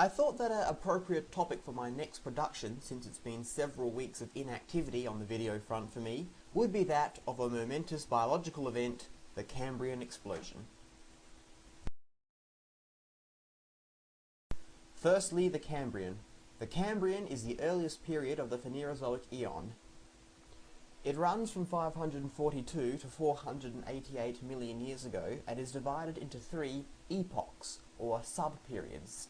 I thought that an appropriate topic for my next production, since it's been several weeks of inactivity on the video front for me, would be that of a momentous biological event, the Cambrian Explosion. Firstly, the Cambrian. The Cambrian is the earliest period of the Phanerozoic eon. It runs from 542 to 488 million years ago and is divided into 3 epochs, or sub-periods.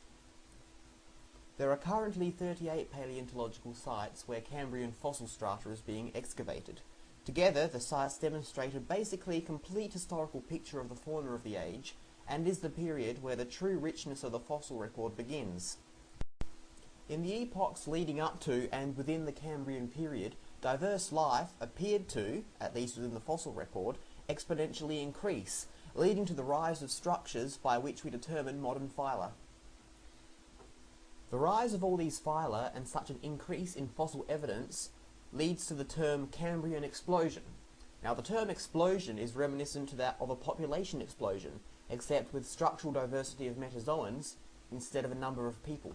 There are currently 38 paleontological sites where Cambrian fossil strata is being excavated. Together, the sites demonstrate a basically complete historical picture of the fauna of the age, and is the period where the true richness of the fossil record begins. In the epochs leading up to and within the Cambrian period, diverse life appeared to, at least within the fossil record, exponentially increase, leading to the rise of structures by which we determine modern phyla. The rise of all these phyla and such an increase in fossil evidence leads to the term Cambrian Explosion. Now, the term explosion is reminiscent to that of a population explosion, except with structural diversity of metazoans instead of a number of people.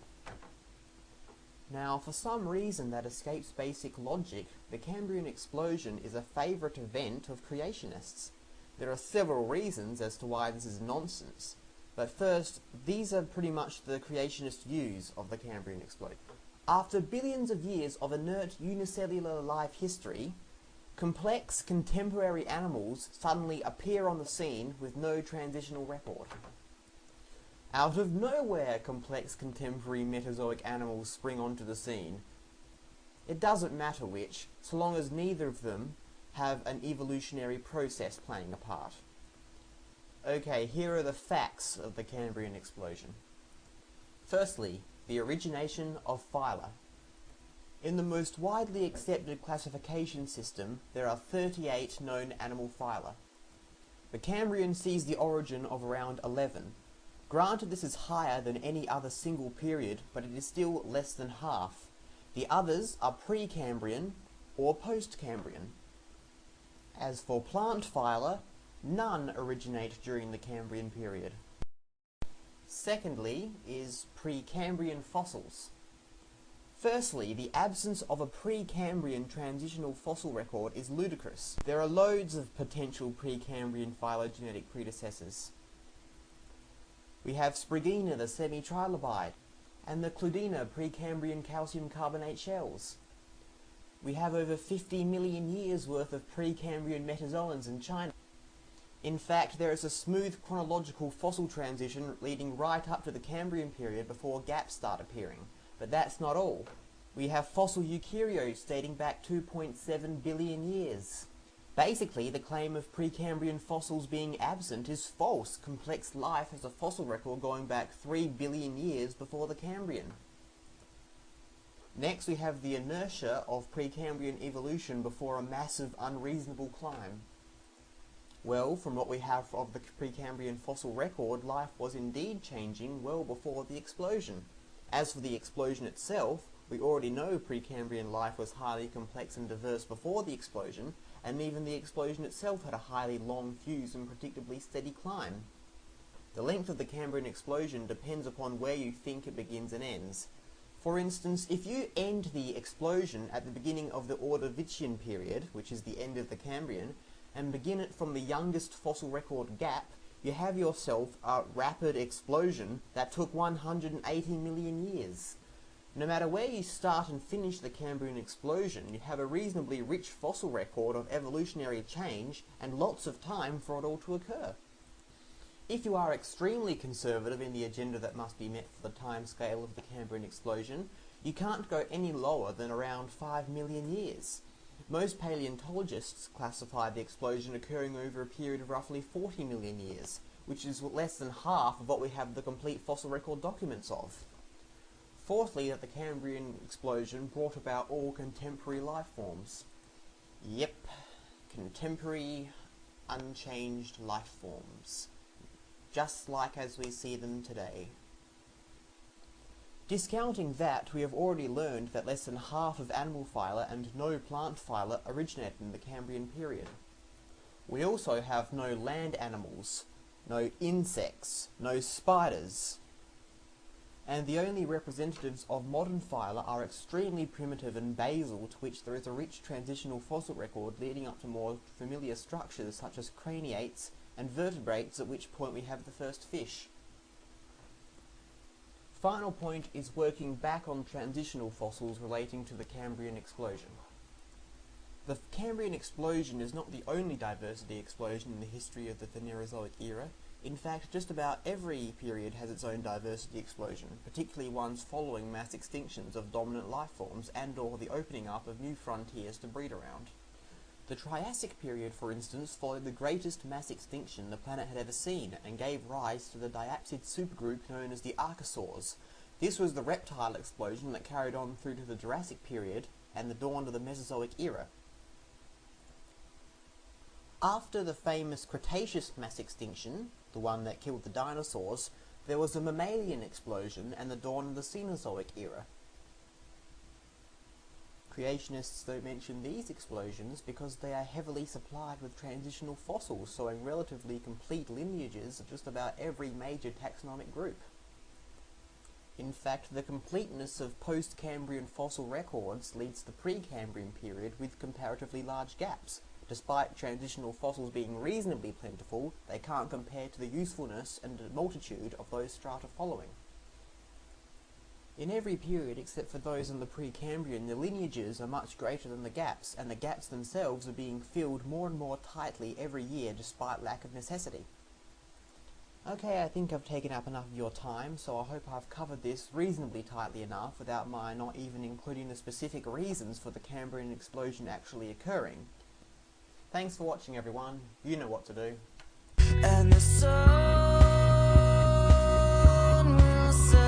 Now, for some reason that escapes basic logic, the Cambrian Explosion is a favourite event of creationists. There are several reasons as to why this is nonsense, but first, these are pretty much the creationist views of the Cambrian Explosion. After billions of years of inert unicellular life history, complex contemporary animals suddenly appear on the scene with no transitional record. Out of nowhere, complex contemporary Metazoic animals spring onto the scene. It doesn't matter which, so long as neither of them have an evolutionary process playing a part. Okay, here are the facts of the Cambrian Explosion. Firstly, the origination of phyla. In the most widely accepted classification system, there are 38 known animal phyla. The Cambrian sees the origin of around 11. Granted, this is higher than any other single period, but it is still less than half. The others are pre-Cambrian or post-Cambrian. As for plant phyla, none originate during the Cambrian period. Secondly is pre-Cambrian fossils. Firstly, the absence of a pre-Cambrian transitional fossil record is ludicrous. There are loads of potential pre-Cambrian phylogenetic predecessors. We have Sprigina the semi-trilobite, and the Cludina pre-Cambrian calcium carbonate shells. We have over 50 million years worth of pre-Cambrian metazoans in China. In fact, there is a smooth chronological fossil transition leading right up to the Cambrian period before gaps start appearing. But that's not all. We have fossil eukaryotes dating back 2.7 billion years. Basically, the claim of pre-Cambrian fossils being absent is false. Complex life has a fossil record going back 3 billion years before the Cambrian. Next, we have the inertia of pre-Cambrian evolution before a massive, unreasonable climb. Well, from what we have of the pre-Cambrian fossil record, life was indeed changing well before the explosion. As for the explosion itself, we already know pre-Cambrian life was highly complex and diverse before the explosion, and even the explosion itself had a highly long fuse and predictably steady climb. The length of the Cambrian explosion depends upon where you think it begins and ends. For instance, if you end the explosion at the beginning of the Ordovician period, which is the end of the Cambrian, and begin it from the youngest fossil record gap, you have yourself a rapid explosion that took 180 million years. No matter where you start and finish the Cambrian explosion, you have a reasonably rich fossil record of evolutionary change and lots of time for it all to occur. If you are extremely conservative in the agenda that must be met for the time scale of the Cambrian explosion, you can't go any lower than around 5 million years. Most paleontologists classify the explosion occurring over a period of roughly 40 million years, which is less than half of what we have the complete fossil record documents of. Fourthly, that the Cambrian explosion brought about all contemporary life forms. Yep, contemporary, unchanged life forms. Just like as we see them today. Discounting that, we have already learned that less than half of animal phyla and no plant phyla originated in the Cambrian period. We also have no land animals, no insects, no spiders. and the only representatives of modern phyla are extremely primitive and basal, to which there is a rich transitional fossil record leading up to more familiar structures such as craniates and vertebrates, at which point we have the first fish. Final point is working back on transitional fossils relating to the Cambrian explosion. The Cambrian explosion is not the only diversity explosion in the history of the Phanerozoic era. In fact, just about every period has its own diversity explosion, particularly ones following mass extinctions of dominant life forms and/or the opening up of new frontiers to breed around. The Triassic period, for instance, followed the greatest mass extinction the planet had ever seen and gave rise to the diapsid supergroup known as the Archosaurs. This was the reptile explosion that carried on through to the Jurassic period and the dawn of the Mesozoic era. After the famous Cretaceous mass extinction, the one that killed the dinosaurs, there was a mammalian explosion and the dawn of the Cenozoic era. Creationists don't mention these explosions because they are heavily supplied with transitional fossils, showing relatively complete lineages of just about every major taxonomic group. In fact, the completeness of post-Cambrian fossil records leads to the pre-Cambrian period with comparatively large gaps. Despite transitional fossils being reasonably plentiful, they can't compare to the usefulness and multitude of those strata following. In every period except for those in the pre-Cambrian, the lineages are much greater than the gaps, and the gaps themselves are being filled more and more tightly every year despite lack of necessity. Okay, I think I've taken up enough of your time, so I hope I've covered this reasonably tightly enough without my not even including the specific reasons for the Cambrian explosion actually occurring. Thanks for watching, everyone. You know what to do. And the sun will set